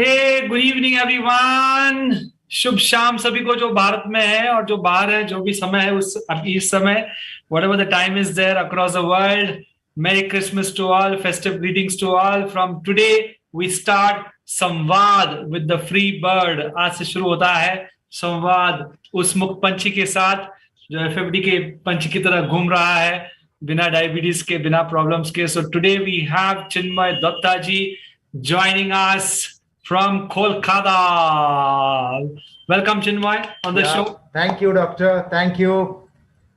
हे good evening everyone. शुभ शाम सभी को जो भारत में है और जो बाहर है, जो भी समय है उस अभी इस समय whatever the time is there across the world. Merry Christmas to all, festive greetings to all. From today we start संवाद with the free bird. आज से शुरू होता है संवाद उस मुक्त पंछी के साथ जो एफएफडी के पंछी की तरह घूम रहा है, बिना डायबिटीज के, बिना प्रॉब्लम्स के. So today we have Chinmay Datta ji joining us from Kolkata. Welcome, Chiinmoy, on the show. Thank you, doctor. Thank you.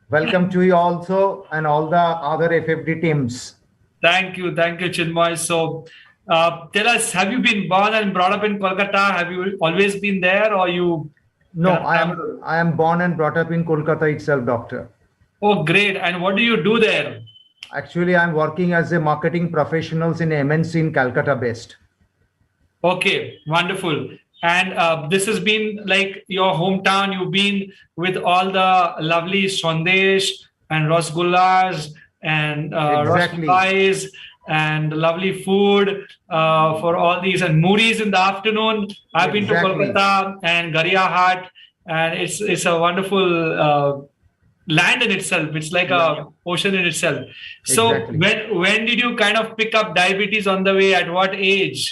Welcome to you also and all the other FFD teams. Thank you, Chiinmoy. So, tell us, have you been born and brought up in Kolkata? Have you always been there, or you? No, I am born and brought up in Kolkata itself, doctor. Oh, great! And what do you do there? Actually, I'm working as a marketing professionals in MNC in Calcutta based. Okay, wonderful. And this has been like your hometown. You've been with all the lovely Sandesh and Rasgullas and Exactly. Rasmalais and lovely food for all these, and Moori's in the afternoon. I've been to Exactly. Kolkata and Gariahat, and it's a wonderful land in itself. It's like a ocean in itself. So Exactly. when did you kind of pick up diabetes on the way? At what age?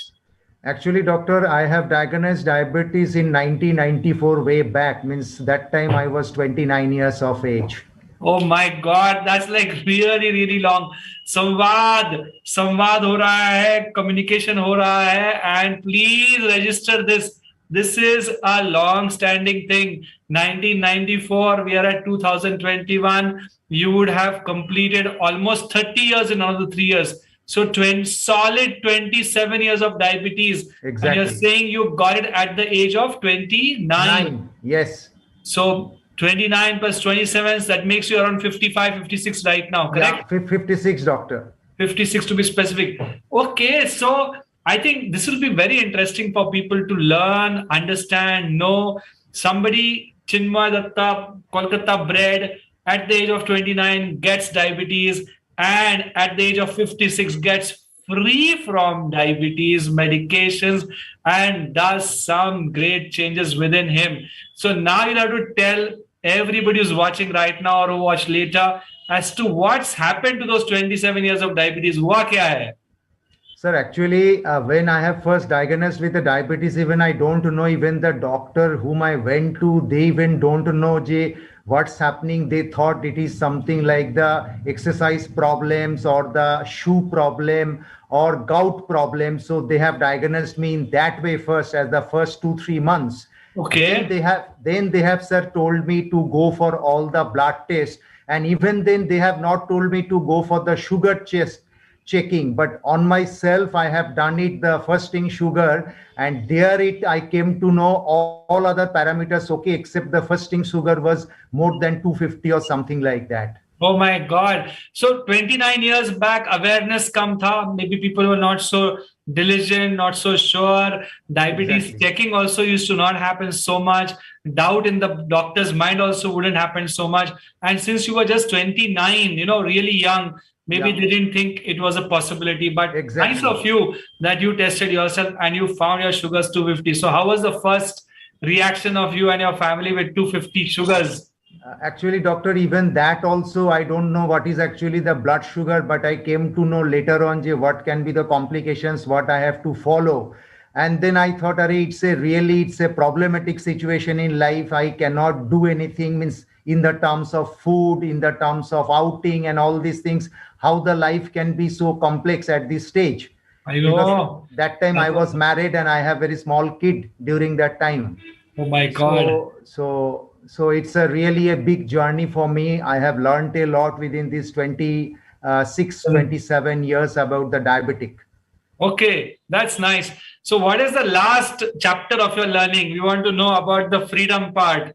Actually, doctor, I have diagnosed diabetes in 1994 way back. Means that time I was 29 years of age. Oh my God, that's like really long. संवाद हो रहा है, communication हो रहा है, and please register this. This is a long-standing thing. 1994, we are at 2021. You would have completed almost 30 years in another 3 years. So solid 27 years of diabetes. Exactly. And you're saying you got it at the age of 29. Yes. So 29 plus 27, that makes you around 55, 56 right now, correct? Yeah, 56, doctor. 56 to be specific. Okay, so I think this will be very interesting for people to learn, understand, know. Somebody, Chiinmoy Dutta, Kolkata bred, at the age of 29 gets diabetes, and at the age of 56 gets free from diabetes medications and does some great changes within him. So now you'll have to tell everybody who's watching right now or who watch later as to what's happened to those 27 years of diabetes. Hua kya hai? Sir, actually, when I have first diagnosed with the diabetes, even I don't know, even the doctor whom I went to, they even don't know what's happening. They thought it is something like the exercise problems or the shoe problem or gout problem. So they have diagnosed me in that way first as the first 2-3 months. Okay. Then they have, sir, told me to go for all the blood tests. And even then they have not told me to go for the sugar checking, but on myself I have done it, the first thing sugar, and there I came to know all other parameters okay, except the first thing sugar was more than 250 or something like that. Oh my God. So 29 years back, awareness kam tha. Maybe people were not so diligent, not so sure. Diabetes checking also used to not happen so much. Doubt in the doctor's mind also wouldn't happen so much. And since you were just 29, really young, maybe they didn't think it was a possibility. But nice of you that you tested yourself and you found your sugars 250. So how was the first reaction of you and your family with 250 sugars? Actually, doctor, even that also, I don't know what is actually the blood sugar, but I came to know later on what can be the complications, what I have to follow. And then I thought, it's a problematic situation in life. I cannot do anything, means in the terms of food, in the terms of outing and all these things, how the life can be so complex at this stage. I know. Because that time I was married and I have very small kid during that time. Oh my God. So it's really a big journey for me. I have learned a lot within these 27 years about the diabetic. Okay, that's nice. So what is the last chapter of your learning? We want to know about the freedom part.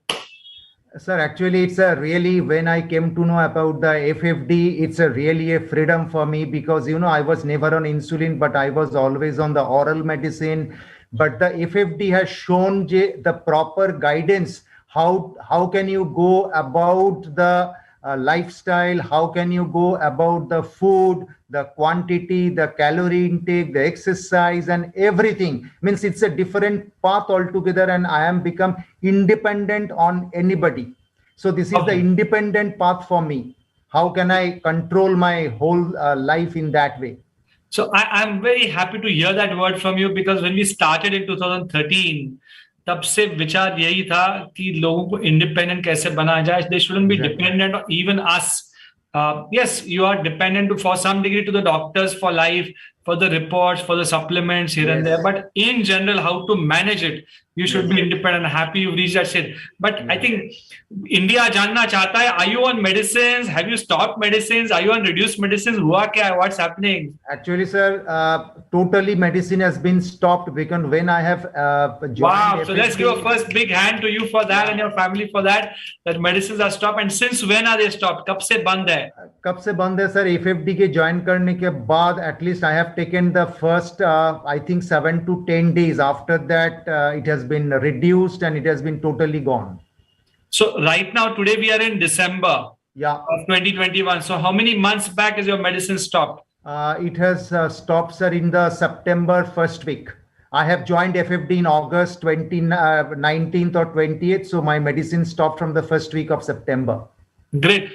Sir, actually, it's really, when I came to know about the FFD, it's really a freedom for me because, I was never on insulin, but I was always on the oral medicine. But the FFD has shown the proper guidance. How can you go about the lifestyle, how can you go about the food, the quantity, the calorie intake, the exercise, and everything. Means it's a different path altogether, and I am become independent on anybody. So this is the Okay. independent path for me. How can I control my whole life in that way? So I'm very happy to hear that word from you, because when we started in 2013, तब से विचार यही था कि लोगों को independent कैसे बनाया जाए. They shouldn't be Exactly. dependent on even us. Yes, you are dependent for some degree to the doctors for life, for the reports, for the supplements here and there. Yes. But in general, how to manage it, you should Yes. be independent. Happy you've reached that stage. But I Yes. think India जानना चाहता है, are you on medicines? Have you stopped medicines? Are you on reduced medicines? हुआ क्या है? What's happening? Actually, sir, totally medicine has been stopped because when I have joined Wow. So let's give a FFD, first big hand to you for that and your family for that medicines are stopped. And since when are they stopped? कब से बंद है? कब से बंद है sir? FFD के join करने के बाद at least I have taken the first I think 7 to 10 days. After that it has been reduced and it has been totally gone. So right now, today we are in December of 2021. So how many months back is your medicine stopped? It has stopped, sir, in the September first week. I have joined FFD in August 19th or 20th. So my medicine stopped from the first week of September. Great.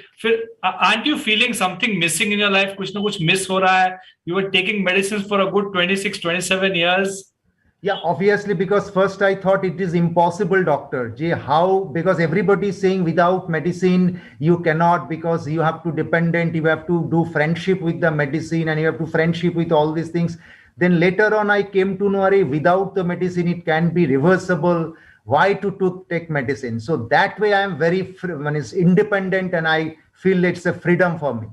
Aren't you feeling something missing in your life? कुछ ना कुछ miss हो रहा है. You were taking medicines for a good 26, 27 years. Yeah, obviously, because first I thought it is impossible, doctor. How? Because everybody is saying without medicine you cannot, because you have to dependent, you have to do friendship with the medicine, and you have to friendship with all these things. Then later on, I came to know, without the medicine it can be reversible. Why to take medicine? So that way I am very independent, and I feel it's a freedom for me.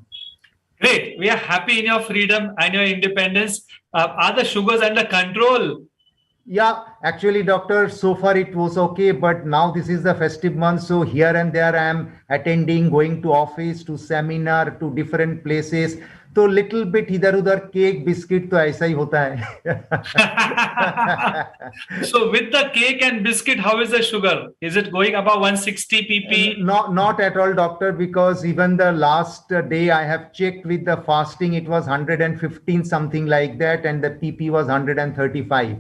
Great. We are happy in your freedom and your independence. Are the sugars under control? Yeah, actually, doctor, so far it was okay, but now this is the festive month, so here and there I am attending, going to office, to seminar, to different places. तो little bit इधर उधर cake biscuit तो ऐसा ही होता है. So with the cake and biscuit, how is the sugar? Is it going above 160 pp? Not at all, doctor, because even the last day I have checked with the fasting, it was 115 something like that, and the pp was 135.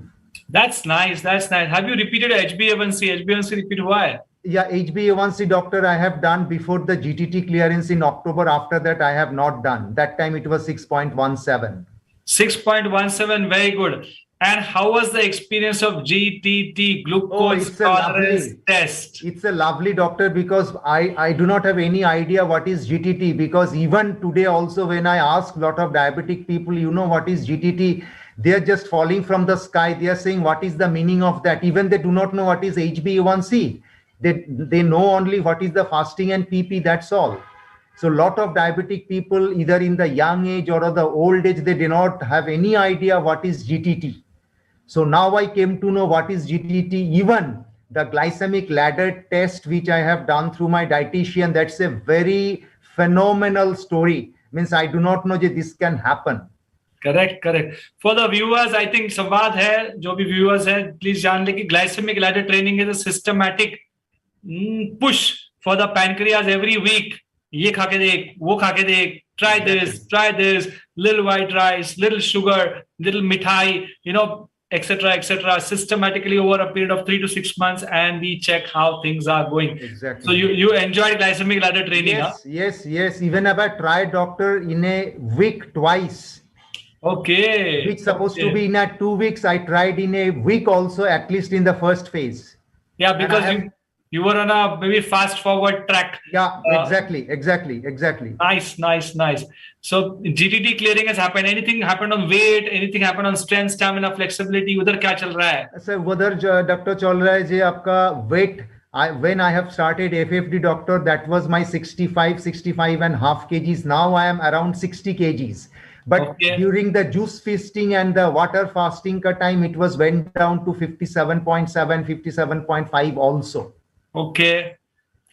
That's nice. That's nice. Have you repeated HbA1c? HbA1c repeat why? Yeah, HbA1c, doctor, I have done before the GTT clearance in October. After that, I have not done. That time it was 6.17. 6.17, very good. And how was the experience of GTT, glucose tolerance test? It's a lovely, doctor, because I do not have any idea what is GTT, because even today also when I ask a lot of diabetic people, what is GTT? They are just falling from the sky. They are saying, what is the meaning of that? Even they do not know what is HbA1c. They know only what is the fasting and PP, that's all. So a lot of diabetic people, either in the young age or the old age, they do not have any idea what is GTT. So now I came to know what is GTT. Even the glycemic ladder test, which I have done through my dietitian, that's a very phenomenal story. Means I do not know that this can happen. Correct. For the viewers, I think samvad hai, jo bhi viewers hai, please jaan le ki glycemic ladder training is a systematic push for the pancreas every week. Ye kha ke dekh, wo kha ke dekh, try this, little white rice, little sugar, little mithai, etc. systematically over a period of 3 to 6 months, and we check how things are going. Exactly. So you enjoyed glycemic ladder training? Yes. Even if I tried, doctor, in a week twice. Okay. Which supposed to be in 2 weeks. I tried in a week also, at least in the first phase. Yeah, because you were on a maybe fast forward track. Yeah, exactly. Nice. So GTT clearing has happened. Anything happened on weight? Anything happened on strength, stamina, flexibility? Udhar kya chal raha hai? Sir, udhar doctor chal raha hai je aapka weight. When I have started FFD, doctor, that was my 65 and half kgs. Now I am around 60 kgs. But during the juice feasting and the water fasting time, it was went down to 57.7, 57.5 also. Okay.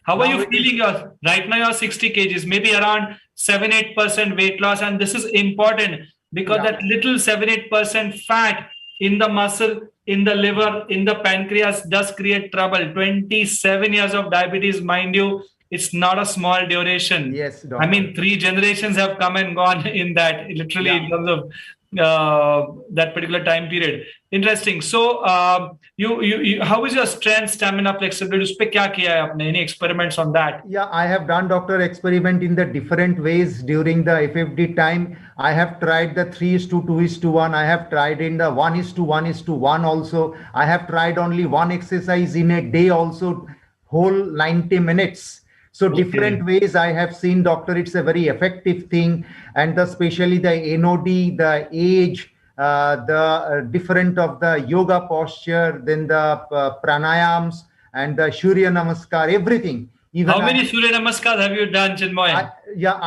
How are you feeling? Right now you're 60 kgs, maybe around 7-8% weight loss. And this is important because that little 7-8% fat in the muscle, in the liver, in the pancreas does create trouble. 27 years of diabetes, mind you, it's not a small duration. Yes, I doctor. mean, 3 generations have come and gone in that, literally, in terms of that particular time period. Interesting. So, how is your strength, stamina, flexibility? उस पे क्या किया है आपने? Any experiments on that? Yeah, I have done, doctor, experiment in the different ways during the FFD time. I have tried the 3:2:1. I have tried in the 1:1:1 also. I have tried only one exercise in a day also, whole 90 minutes. So different ways I have seen, doctor. It's a very effective thing, and especially the NOD, the age, the different of the yoga posture, then the pranayams and the Surya Namaskar, everything. Even How many Surya Namaskar have you done, Chiinmoy?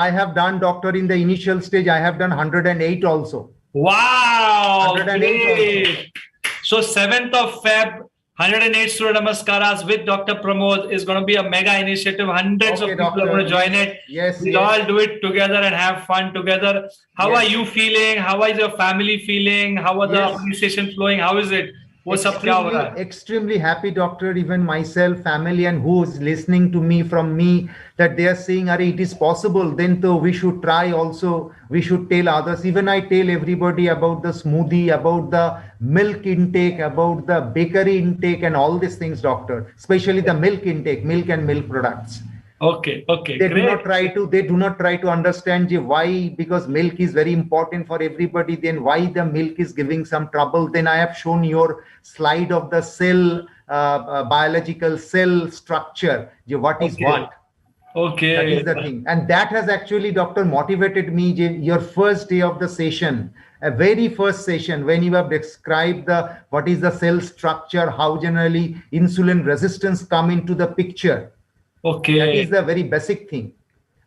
I have done, doctor, in the initial stage. I have done 108 also. Wow! 108 Great. So 7th of Feb, 108 Surya Namaskaras with Dr. Pramod is going to be a mega initiative. Hundreds of people doctor. are going to join it. Yes, We'll all do it together and have fun together. How are you feeling? How is your family feeling? How are the appreciation flowing? How is it? What's up? Extremely happy, doctor. Even myself, family, and who is listening to me from me, that they are saying, "Are it is possible? Then though we should try also. We should tell others." Even I tell everybody about the smoothie, about the milk intake, about the bakery intake, and all these things, doctor. Especially the milk intake, milk and milk products. Okay. They do not try to understand why, because milk is very important for everybody. Then why the milk is giving some trouble. Then I have shown your slide of the cell, biological cell structure. What is what? Okay. That is the thing. And that has actually, doctor, motivated me. Your first day of the session, a very first session, when you have described what is the cell structure, how generally insulin resistance come into the picture. Okay. That is the very basic thing.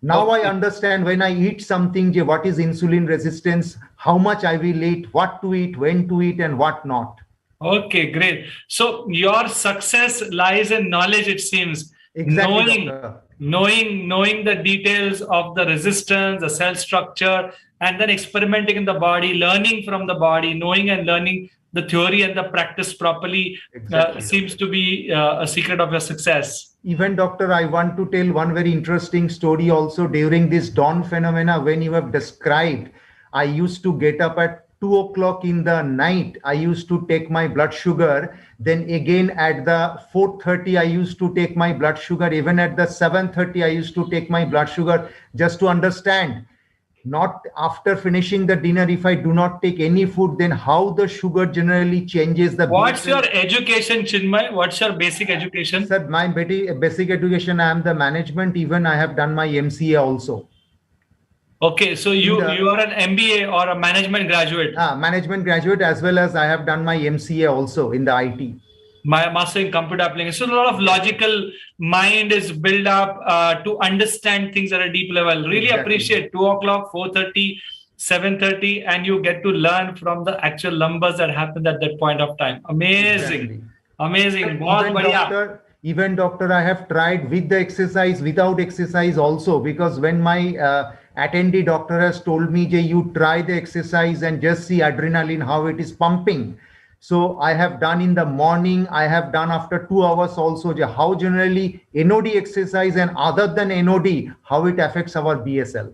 Now I understand when I eat something, what is insulin resistance, how much I will eat, what to eat, when to eat, and what not. Okay, great. So your success lies in knowledge, it seems. Exactly. Knowing the details of the resistance, the cell structure, and then experimenting in the body, learning from the body, knowing and learning the theory and the practice properly seems to be a secret of your success. Even, doctor, I want to tell one very interesting story also. During this dawn phenomena, when you have described, I used to get up at 2 o'clock in the night. I used to take my blood sugar. Then again at the 4:30, I used to take my blood sugar. Even at the 7:30, I used to take my blood sugar, just to understand. Not after finishing the dinner, if I do not take any food, then how the sugar generally changes the. What's your education, Chiinmoy? What's your basic education? Sir, my basic education, I am the management. Even I have done my MCA also. Okay, so you are an MBA or a management graduate? Management graduate, as well as I have done my MCA also in the IT. My master in computer application. So a lot of logical mind is built up to understand things at a deep level. Really appreciate 2 o'clock, 4:30, 7:30, and you get to learn from the actual numbers that happened at that point of time. Amazing. Even doctor, I have tried with the exercise, without exercise also, because when my attendee doctor has told me, you try the exercise and just see adrenaline, how it is pumping. So I have done in the morning, I have done after 2 hours also, how generally NOD exercise, and other than NOD, how it affects our BSL.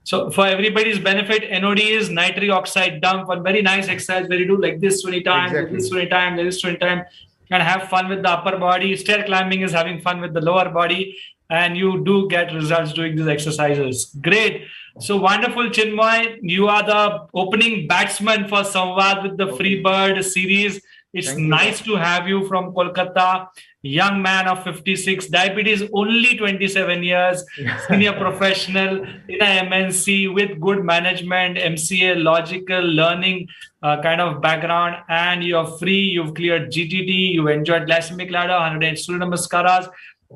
So for everybody's benefit, NOD is nitric oxide dump, one very nice exercise where you do like this 20 times, this 20 times, this 20 times, and have fun with the upper body. Stair climbing is having fun with the lower body, and you do get results doing these exercises. Great. So wonderful, Chiinmoy. You are the opening batsman for Samvad with the Freebird series. It's nice to have you from Kolkata. Young man of 56, diabetes only 27 years, senior professional in a MNC with good management, MCA, logical learning kind of background, and you're free. You've cleared GTD. You enjoyed glycemic ladder, 108 Surya Namaskaras,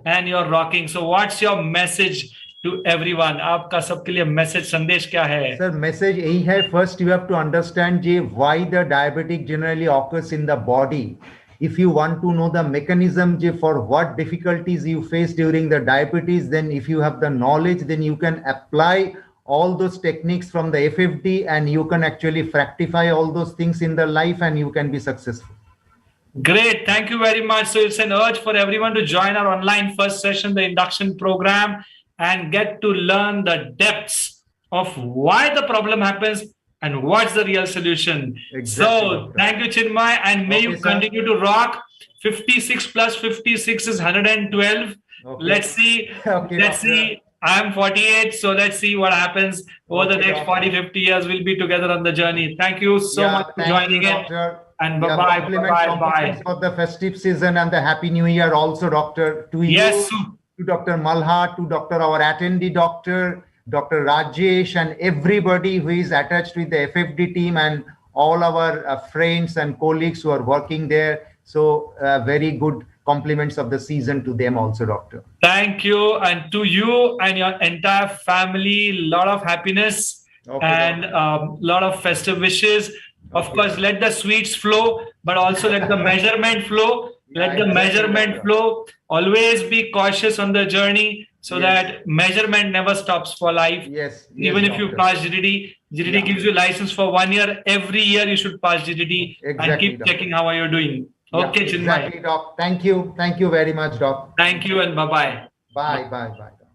and you're rocking. So what's your message to everyone? आपका सबके लिए message संदेश क्या है? Sir, message यही है. First, you have to understand why the diabetic generally occurs in the body. If you want to know the mechanism for what difficulties you face during the diabetes, then if you have the knowledge, then you can apply all those techniques from the FFD, and you can actually fructify all those things in the life, and you can be successful. Great. Thank you very much. So it's an urge for everyone to join our online first session, the induction program, and get to learn the depths of why the problem happens and what's the real solution. Exactly, So doctor. thank you, Chiinmoy, and may Okay, you sir. continue to rock. 56 plus 56 is 112. Okay. Let's see. Okay, Let's doctor. see. I'm 48, so let's see what happens over the Okay, next doctor. 40, 50 years. We'll be together on the journey. Thank you so much for Thank joining you, in. doctor. And Yeah, bye-bye, compliments bye-bye. for the festive season and the happy new year also, doctor. To Yes, you, to Dr. Malha, to Dr. our attendee doctor, Dr. Rajesh, and everybody who is attached with the FFD team and all our friends and colleagues who are working there. So very good compliments of the season to them also, doctor. thank you. And to you and your entire family, lot of happiness Okay, and lot of festive wishes. Of Okay. course, let the sweets flow, but also let the measurement flow. Let the exactly, measurement doctor. flow. Always be cautious on the journey so Yes. that measurement never stops for life. Yes, Even if you doctor. pass GDD, GDD Yeah. gives you license for 1 year. Every year you should pass GDD and Exactly, keep doctor. checking how are you doing. Yeah, Okay, Chiinmoy. exactly, doc. Thank you very much, doc. Thank you and bye-bye. Bye, bye, bye.